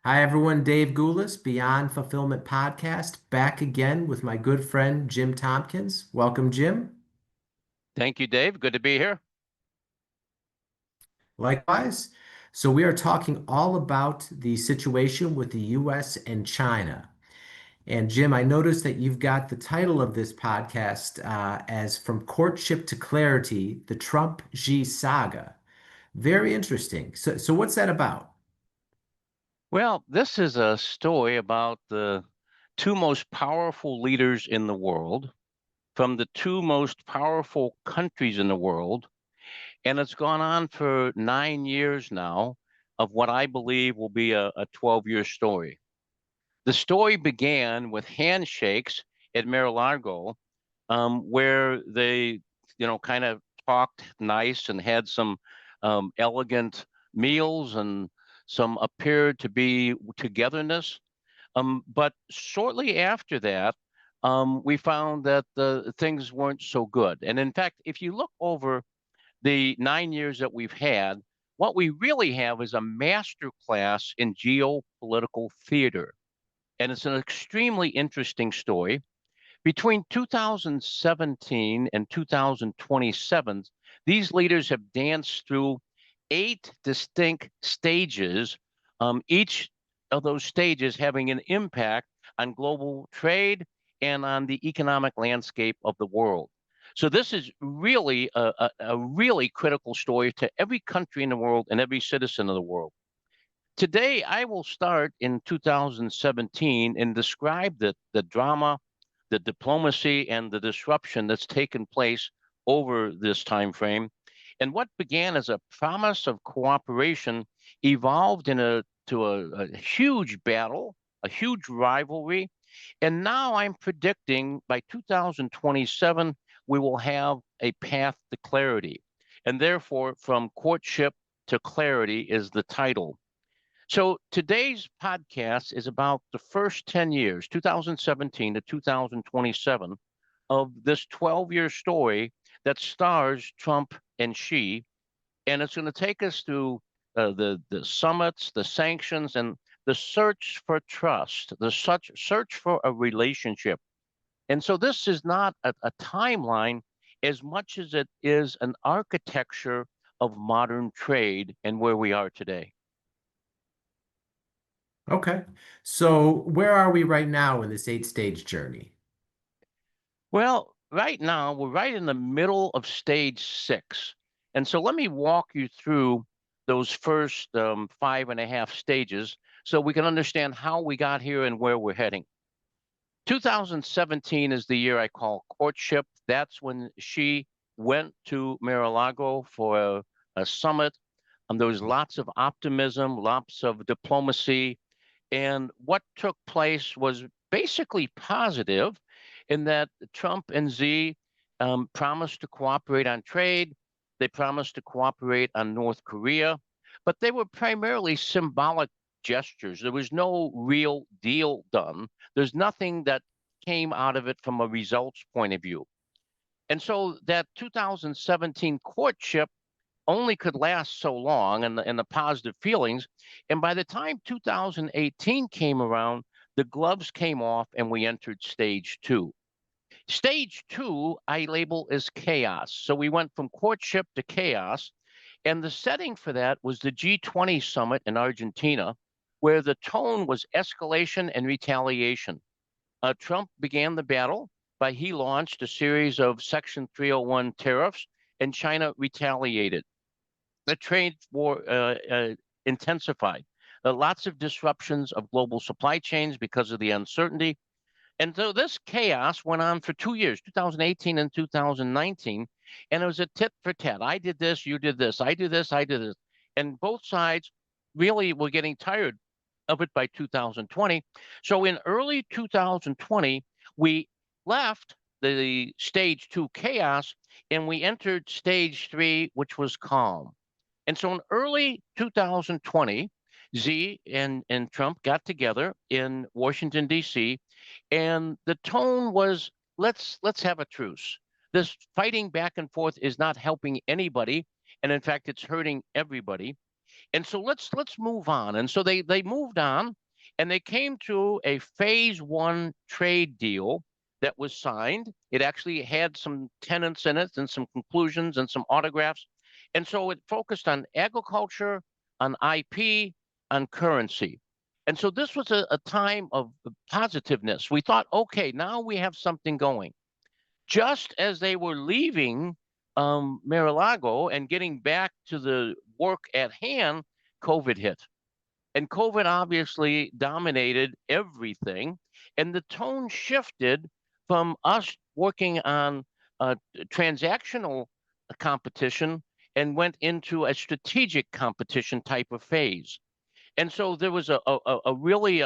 Hi, everyone. Dave Gulas, Beyond Fulfillment Podcast, back again with my good friend Jim Tompkins. Welcome, Jim. Thank you, Dave. Good to be here. Likewise. So, we are talking all about the situation with the US and China. And, Jim, I noticed that you've got the title of this podcast as From Courtship to Clarity, the Trump Xi Saga. Very interesting. So what's that about? Well, this is a story about the two most powerful leaders in the world from the two most powerful countries in the world. And it's gone on for 9 years now of what I believe will be a 12-year story. The story began with handshakes at Mar-a-Lago, where they, kind of talked nice and had some elegant meals and some appeared to be togetherness. But shortly after that, we found that the things weren't so good. And in fact, if you look over the 9 years that we've had, what we really have is a master class in geopolitical theater. And it's an extremely interesting story. Between 2017 and 2027, these leaders have danced through 8 distinct stages, each of those stages having an impact on global trade and on the economic landscape of the world. So this is really a really critical story to every country in the world and every citizen of the world. Today, I will start in 2017 and describe the drama, the diplomacy, and the disruption that's taken place over this time frame. And what began as a promise of cooperation evolved to a huge battle, a huge rivalry. And now I'm predicting by 2027, we will have a path to clarity. And therefore, from courtship to clarity is the title. So today's podcast is about the first 10 years, 2017 to 2027, of this 12-year story that stars Trump and Xi. And it's going to take us through the summits, the sanctions, and the search for trust, the search for a relationship. And so this is not a timeline as much as it is an architecture of modern trade and where we are today. Okay. So where are we right now in this eight-stage journey? Well, right now, we're right in the middle of stage 6. And so let me walk you through those first 5.5 stages so we can understand how we got here and where we're heading. 2017 is the year I call courtship. That's when she went to Mar-a-Lago for a summit. There was lots of optimism, lots of diplomacy, and what took place was basically positive in that Trump and Xi promised to cooperate on trade. They promised to cooperate on North Korea, but they were primarily symbolic gestures. There was no real deal done. There's nothing that came out of it from a results point of view. And so that 2017 courtship only could last so long and the positive feelings. And by the time 2018 came around, the gloves came off and we entered stage 2. Stage 2, I label as chaos. So we went from courtship to chaos. And the setting for that was the G20 summit in Argentina, where the tone was escalation and retaliation. Trump began the battle by he launched a series of Section 301 tariffs, and China retaliated. The trade war intensified. Lots of disruptions of global supply chains because of the uncertainty. And so this chaos went on for 2 years, 2018 and 2019. And it was a tit for tat. I did this, you did this, I do this, I did this. And both sides really were getting tired of it by 2020. So in early 2020, we left the stage 2 chaos and we entered stage 3, which was calm. And so in early 2020, Xi and Trump got together in Washington, D.C., and the tone was let's have a truce. This fighting back and forth is not helping anybody. And in fact, it's hurting everybody. And so let's move on. And so they moved on, and they came to a phase one trade deal that was signed. It actually had some tenets in it and some conclusions and some autographs. And so it focused on agriculture, on IP, on currency. And so this was a time of positiveness. We thought, okay, now we have something going. Just as they were leaving Mar-a-Lago and getting back to the work at hand, COVID hit. And COVID obviously dominated everything. And the tone shifted from us working on transactional competition and went into a strategic competition type of phase. And so there was a really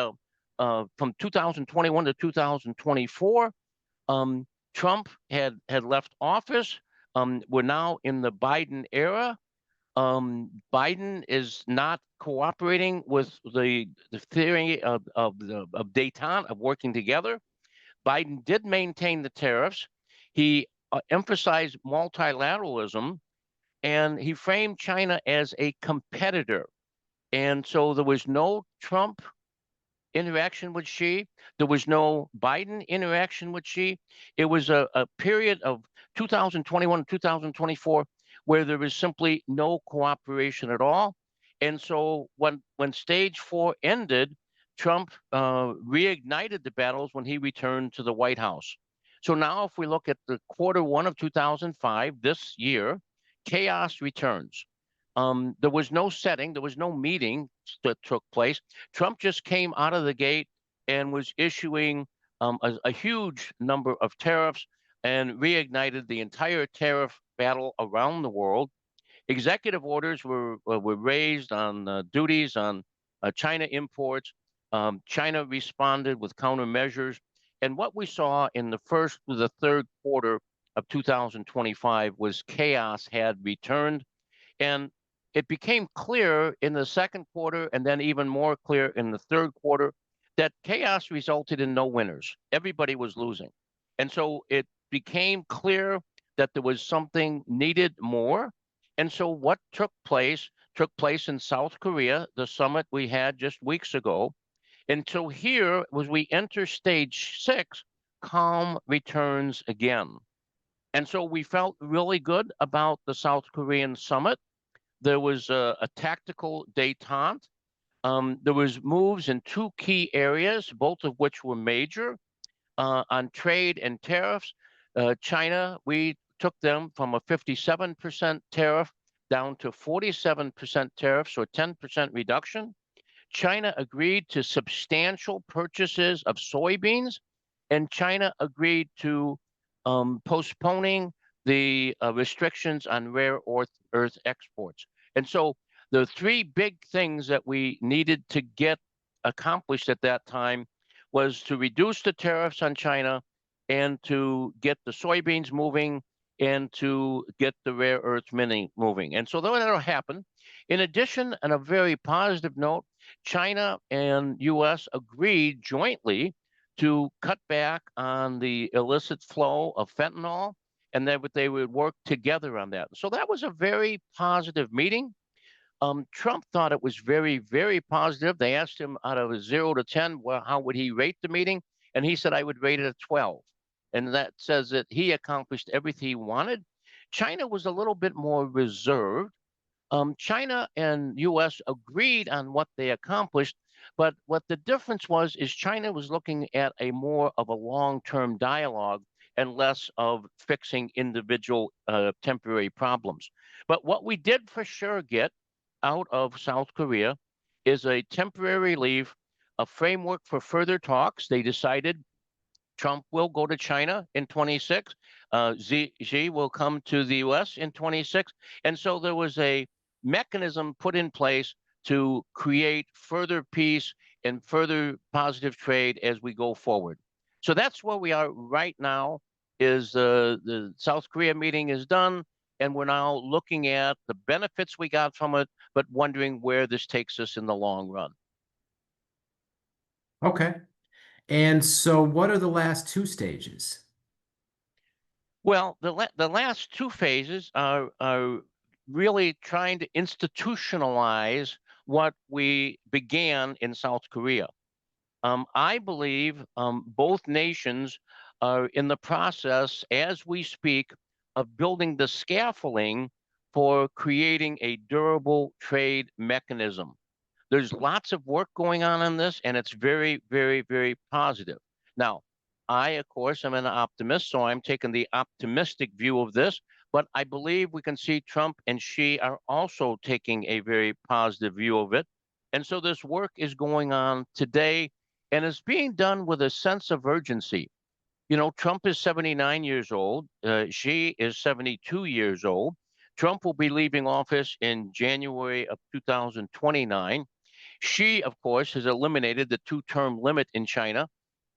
from 2021 to 2024, Trump had left office. We're now in the Biden era. Biden is not cooperating with the theory of détente, of working together. Biden did maintain the tariffs. He emphasized multilateralism, and he framed China as a competitor. And so there was no Trump interaction with Xi. There was no Biden interaction with Xi. It was a period of 2021, 2024, where there was simply no cooperation at all. And so when stage four ended, Trump reignited the battles when he returned to the White House. So now if we look at the quarter one of 2005, this year, chaos returns. There was no setting, there was no meeting that took place. Trump just came out of the gate and was issuing a huge number of tariffs and reignited the entire tariff battle around the world. Executive orders were raised on duties on China imports. China responded with countermeasures. And what we saw in the first to the third quarter of 2025 was chaos had returned. And it became clear in the second quarter, and then even more clear in the third quarter, that chaos resulted in no winners. Everybody was losing. And so it became clear that there was something needed more. And so what took place in South Korea, the summit we had just weeks ago. And so here, as we enter stage six, calm returns again. And so we felt really good about the South Korean summit. There was a tactical détente. There was moves in two key areas, both of which were major on trade and tariffs. China, we took them from a 57% tariff down to 47% tariff, so a 10% reduction. China agreed to substantial purchases of soybeans, and China agreed to postponing the restrictions on rare earth exports. And so the three big things that we needed to get accomplished at that time was to reduce the tariffs on China and to get the soybeans moving and to get the rare earth mining moving. And so that'll happen. In addition, on a very positive note, China and US agreed jointly to cut back on the illicit flow of fentanyl, and that they would work together on that. So that was a very positive meeting. Trump thought it was very, very positive. They asked him out of a 0 to 10, well, how would he rate the meeting? And he said, I would rate it a 12. And that says that he accomplished everything he wanted. China was a little bit more reserved. China and US agreed on what they accomplished, but what the difference was is China was looking at a more of a long-term dialogue and less of fixing individual temporary problems. But what we did for sure get out of South Korea is a temporary relief, a framework for further talks. They decided Trump will go to China in 26. Xi will come to the US in 26. And so there was a mechanism put in place to create further peace and further positive trade as we go forward. So that's where we are right now. Is the South Korea meeting is done, and we're now looking at the benefits we got from it, but wondering where this takes us in the long run. Okay. And so what are the last two stages? Well, the last two phases are really trying to institutionalize what we began in South Korea. I believe both nations are in the process, as we speak, of building the scaffolding for creating a durable trade mechanism. There's lots of work going on this, and it's very, very, very positive. Now, I, of course, am an optimist, so I'm taking the optimistic view of this, but I believe we can see Trump and Xi are also taking a very positive view of it. And so this work is going on today, and it's being done with a sense of urgency. You know, Trump is 79 years old. Xi is 72 years old. Trump will be leaving office in January of 2029. Xi, of course, has eliminated the two-term limit in China,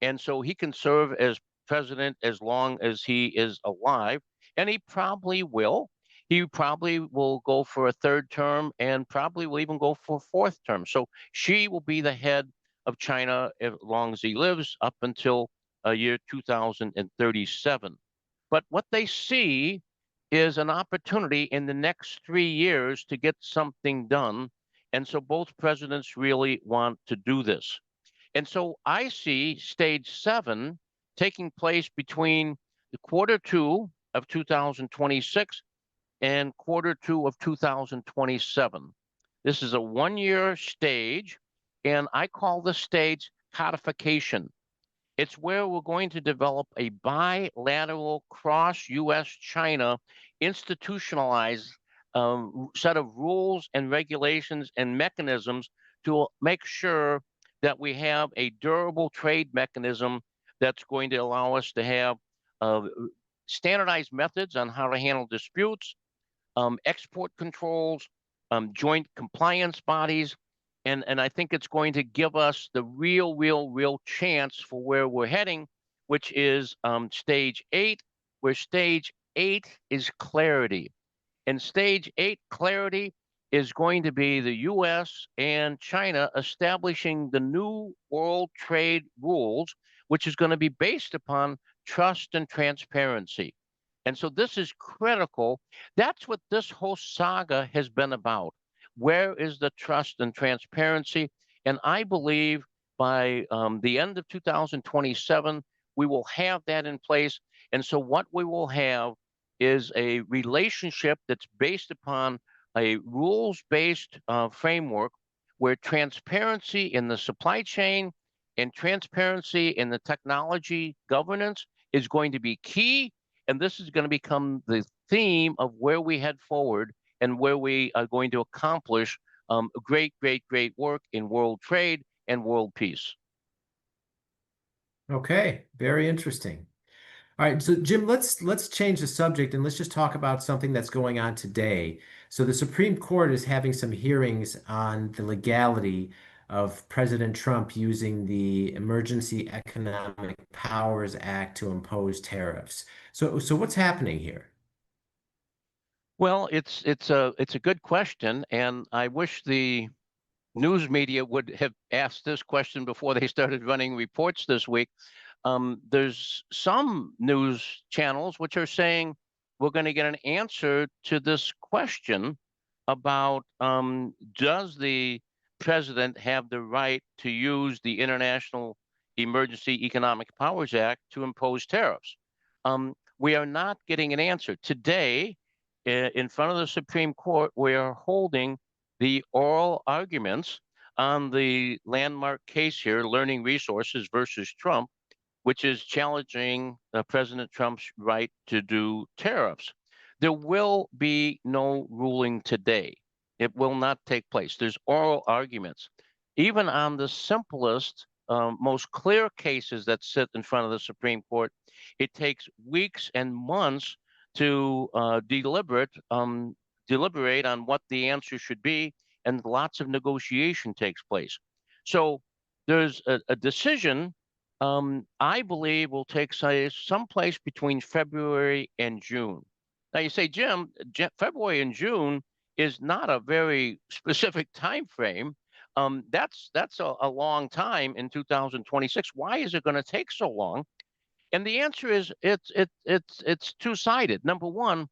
and so he can serve as president as long as he is alive, and he probably will. He probably will go for a third term and probably will even go for a fourth term. So Xi will be the head of China as long as he lives up until year 2037. But what they see is an opportunity in the next 3 years to get something done. And so both presidents really want to do this. And so I see stage seven taking place between the quarter two of 2026 and quarter two of 2027. This is a 1 year stage, and I call this stage codification. It's where we're going to develop a bilateral cross US China institutionalized set of rules and regulations and mechanisms to make sure that we have a durable trade mechanism that's going to allow us to have uh, standardized methods on how to handle disputes, export controls, joint compliance bodies, and I think it's going to give us the real chance for where we're heading, which is stage eight, where stage eight is clarity. And stage eight clarity is going to be the US and China establishing the new world trade rules, which is going to be based upon trust and transparency. And so this is critical. That's what this whole saga has been about. Where is the trust and transparency? And I believe by the end of 2027, we will have that in place. And so what we will have is a relationship that's based upon a rules-based framework where transparency in the supply chain and transparency in the technology governance is going to be key. And this is going to become the theme of where we head forward and where we are going to accomplish great work in world trade and world peace. Okay, very interesting. All right, so Jim, let's change the subject and let's just talk about something that's going on today. So the Supreme Court is having some hearings on the legality of President Trump using the Emergency Economic Powers Act to impose tariffs. So what's happening here? Well, it's a good question, and I wish the news media would have asked this question before they started running reports this week. There's some news channels which are saying we're going to get an answer to this question about does the president have the right to use the International Emergency Economic Powers Act to impose tariffs? We are not getting an answer. Today, in front of the Supreme Court, we are holding the oral arguments on the landmark case here, Learning Resources versus Trump, which is challenging President Trump's right to do tariffs. There will be no ruling today. It will not take place. There's oral arguments. Even on the simplest, most clear cases that sit in front of the Supreme Court, it takes weeks and months to deliberate on what the answer should be, and lots of negotiation takes place. So there's a decision I believe will take say someplace between February and June. Now you say, Jim, February and June is not a very specific time frame. That's a long time in 2026. Why is it going to take so long? And the answer is it's two-sided. Number one,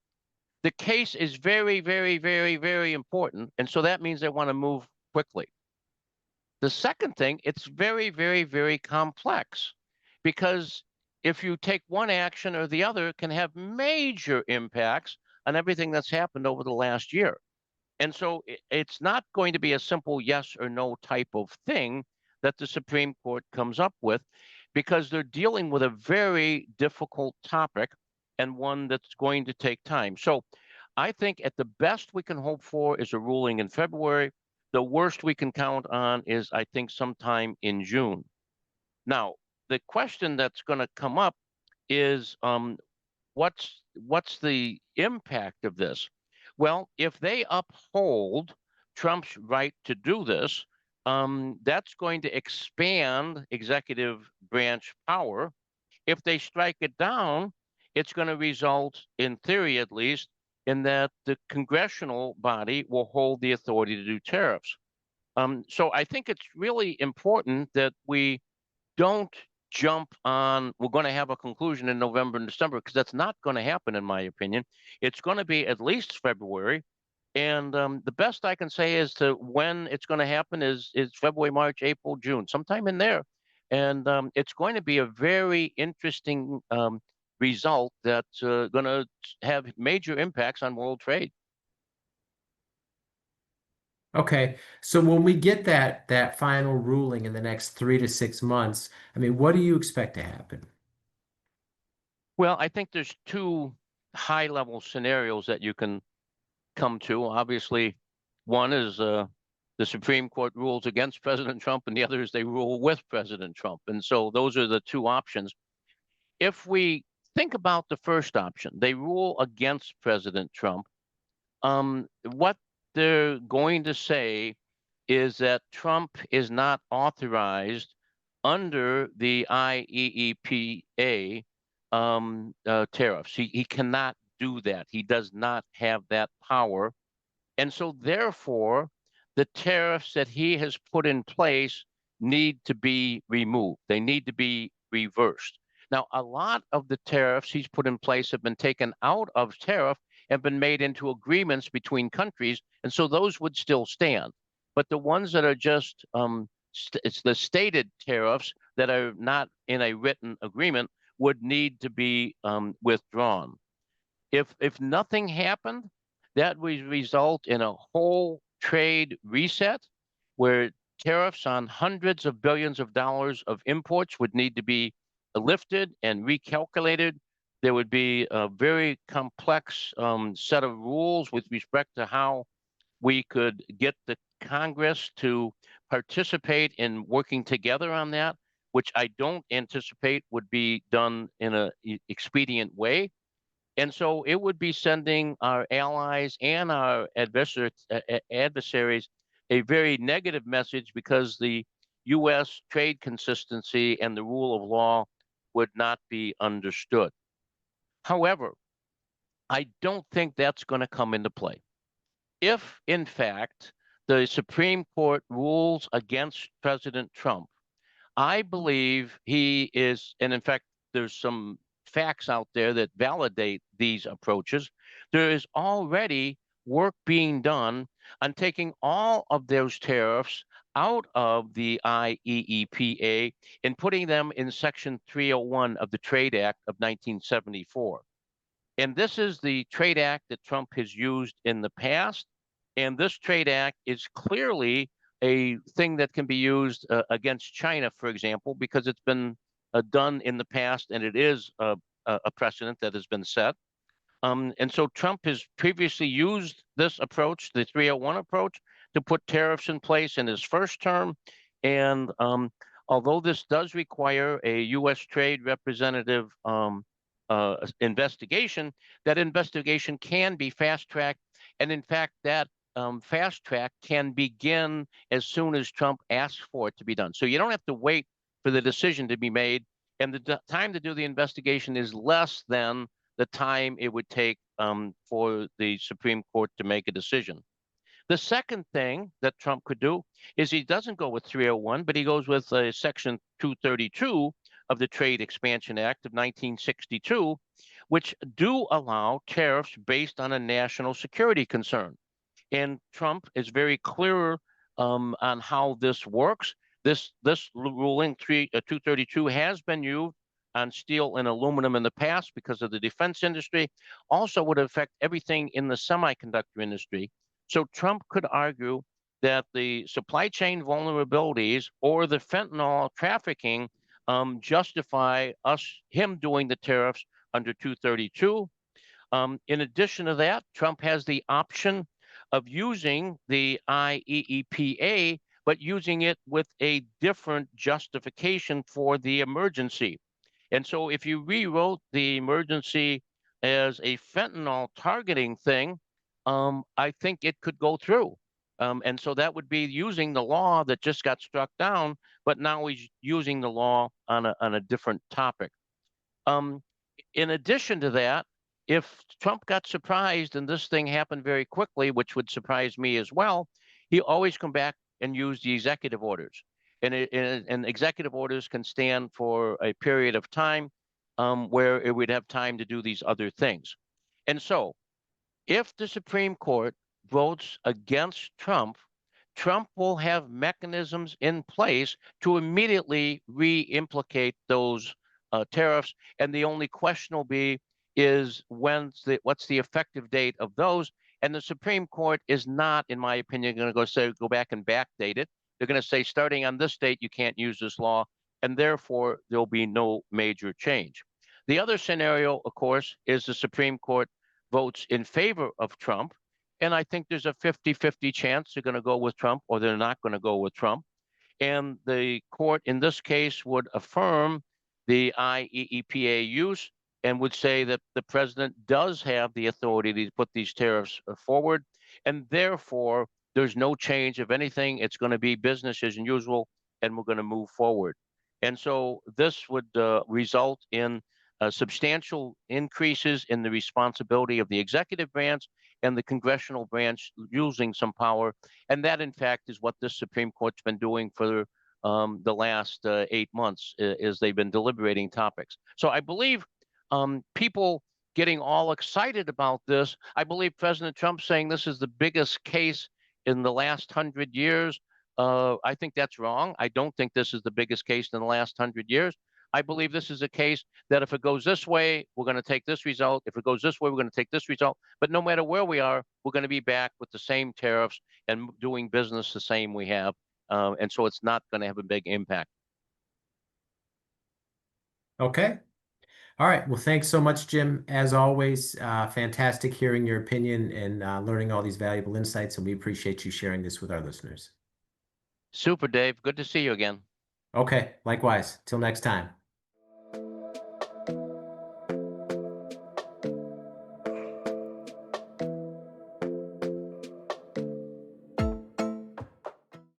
The case is very, very, very, very important. And so that means they want to move quickly. The second thing, it's very, very, very complex because if you take one action or the other, it can have major impacts on everything that's happened over the last year. And so it's not going to be a simple yes or no type of thing that the Supreme Court comes up with because they're dealing with a very difficult topic and one that's going to take time. So I think at the best we can hope for is a ruling in February. The worst we can count on is, I think, sometime in June. Now, the question that's going to come up is what's the impact of this? Well, if they uphold Trump's right to do this, that's going to expand executive branch power. If they strike it down, it's going to result, in theory at least, in that the congressional body will hold the authority to do tariffs. So I think it's really important that we don't jump on, we're going to have a conclusion in November and December, because that's not going to happen, in my opinion. It's going to be at least February. And the best I can say as to when it's going to happen is February, March, April, June, sometime in there. And it's going to be a very interesting result that's going to have major impacts on world trade. Okay, so when we get that final ruling in the next 3 to 6 months, I mean, what do you expect to happen? Well, I think there's two high level scenarios that you can come to. Obviously, one is the Supreme Court rules against President Trump, and the other is they rule with President Trump. And so those are the two options. If we think about the first option, they rule against President Trump. What they're going to say is that Trump is not authorized under the IEEPA tariffs. He cannot do that. He does not have that power. And so, therefore, the tariffs that he has put in place need to be removed. They need to be reversed. Now, a lot of the tariffs he's put in place have been taken out of tariff and been made into agreements between countries. And so those would still stand. But the ones that are just, it's the stated tariffs that are not in a written agreement would need to be withdrawn. If nothing happened, that would result in a whole trade reset where tariffs on hundreds of billions of dollars of imports would need to be lifted and recalculated. There would be a very complex set of rules with respect to how we could get the Congress to participate in working together on that, which I don't anticipate would be done in an expedient way. And so it would be sending our allies and our adversaries a very negative message because the U.S. trade consistency and the rule of law would not be understood. However, I don't think that's going to come into play. If, in fact, the Supreme Court rules against President Trump, I believe he is, and in fact, there's some facts out there that validate these approaches. There is already work being done on taking all of those tariffs out of the IEEPA and putting them in Section 301 of the Trade Act of 1974. And this is the Trade Act that Trump has used in the past. And this Trade Act is clearly a thing that can be used against China, for example, because it's been done in the past and it is a precedent that has been set. And so Trump has previously used this approach, the 301 approach, to put tariffs in place in his first term. And although this does require a U.S. Trade Representative investigation, that investigation can be fast tracked. And in fact, that fast track can begin as soon as Trump asks for it to be done. So you don't have to wait for the decision to be made. And the time to do the investigation is less than the time it would take for the Supreme Court to make a decision. The second thing that Trump could do is he doesn't go with 301, but he goes with Section 232 of the Trade Expansion Act of 1962, which do allow tariffs based on a national security concern. And Trump is very clear on how this works. This ruling 232 has been used on steel and aluminum in the past because of the defense industry. Also would affect everything in the semiconductor industry. So Trump could argue that the supply chain vulnerabilities or the fentanyl trafficking justify him doing the tariffs under 232. In addition to that, Trump has the option of using the IEEPA, but using it with a different justification for the emergency. And so if you rewrote the emergency as a fentanyl targeting thing, I think it could go through. And so that would be using the law that just got struck down, but now he's using the law on a different topic. In addition to that, if Trump got surprised and this thing happened very quickly, which would surprise me as well, he always come back and use the executive orders. And executive orders can stand for a period of time where it would have time to do these other things. And so if the Supreme Court votes against Trump, Trump will have mechanisms in place to immediately re-implicate those tariffs. And the only question will be is what's the effective date of those? And the Supreme Court is not, in my opinion, going to go back and backdate it. They're going to say, starting on this date, you can't use this law, and therefore there'll be no major change. The other scenario, of course, is the Supreme Court votes in favor of Trump. And I think there's a 50-50 chance they're going to go with Trump or they're not going to go with Trump. And the court in this case would affirm the IEEPA use and would say that the president does have the authority to put these tariffs forward. And therefore, there's no change of anything. It's going to be business as usual, and we're going to move forward. And so this would result in substantial increases in the responsibility of the executive branch and the congressional branch using some power. And that, in fact, is what this Supreme Court's been doing for the last 8 months, is they've been deliberating topics. So I believe people getting all excited about this, I believe President Trump saying this is the biggest case in the last 100 years. I think that's wrong. I don't think this is the biggest case in the last 100 years. I believe this is a case that if it goes this way, we're going to take this result. If it goes this way, we're going to take this result. But no matter where we are, we're going to be back with the same tariffs and doing business the same we have. And so it's not going to have a big impact. Okay. All right. Well, thanks so much, Jim. As always, fantastic hearing your opinion and learning all these valuable insights. And we appreciate you sharing this with our listeners. Super, Dave. Good to see you again. Okay. Likewise. Till next time.